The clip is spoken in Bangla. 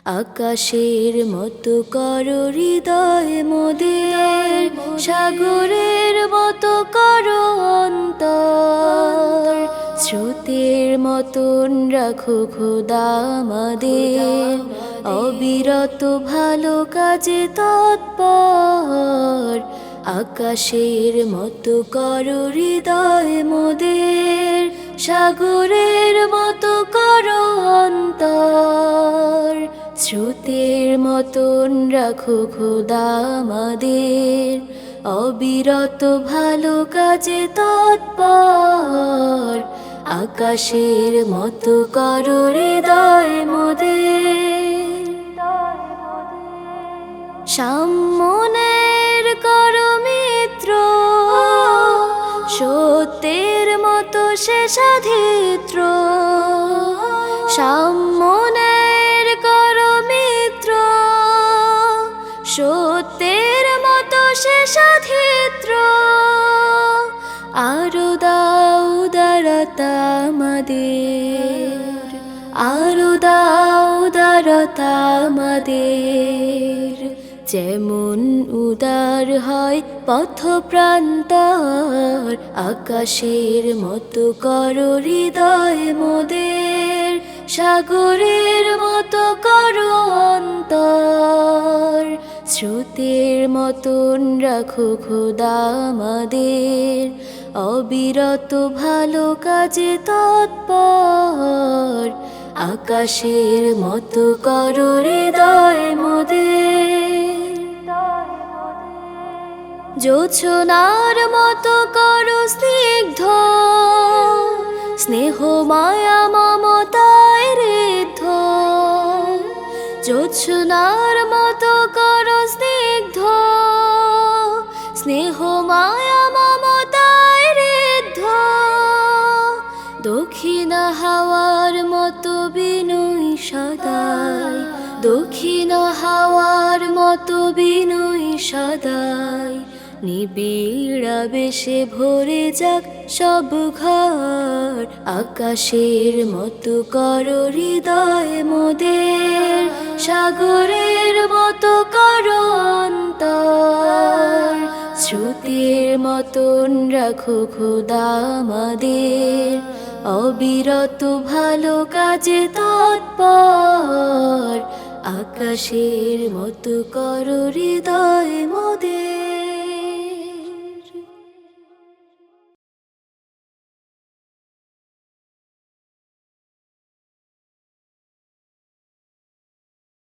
আকাশের মতো করো হৃদয় মোদের, সাগরের মতো করো অন্তর। স্রোতের মতন রাখো খোদা আমাদের, অবিরত ভালো কাজে তৎপর। আকাশের মতো করো হৃদয় মোদের, সাগরের মতো করো অন্তর। স্রোতের মতন রাখো খোদা আমাদের, অবিরত ভালো কাজে তৎপর। আকাশের মতো করো হৃদয় মোদের। সামনের করো মিত্র, সত্যের মতো সে সাধিত্র। সামনের করো মিত্র, সত্যের মতো সে সাধিত্র। আরো দাও উদারতা আমাদের, আরো দাও উদারতা আমাদের। যেমন উদার হয় পথ প্রান্তর, আকাশের মতো করো হৃদয় মোদের, সাগরের মতো করো অন্তর। স্রোতের মতন রাখো খোদা আমাদের, অবিরত ভালো কাজে তৎপর। আকাশের মতো করো হৃদয় মোদের। জোছনার মতো করো স্নিগ্ধ, স্নেহ মায়া মমতায় ঋদ্ধ। জোছনার মতো করো স্নিগ্ধ, স্নেহ মায়া মমতায় ঋদ্ধ। দক্ষিণা হাওয়ার মতো বিনয়ী সদাই, দক্ষিণা হাওয়ার মতো বিনয়ী সদাই। নিবিড় আবেশে ভরে যাক সব ঘর, আকাশের মতো করো হৃদয় মোদের, সাগরের মতো করো অন্তর। স্রোতের মতন রাখো খোদা আমাদের, অবিরত ভালো কাজে তৎপর। আকাশের মতো করো হৃদয় মোদের।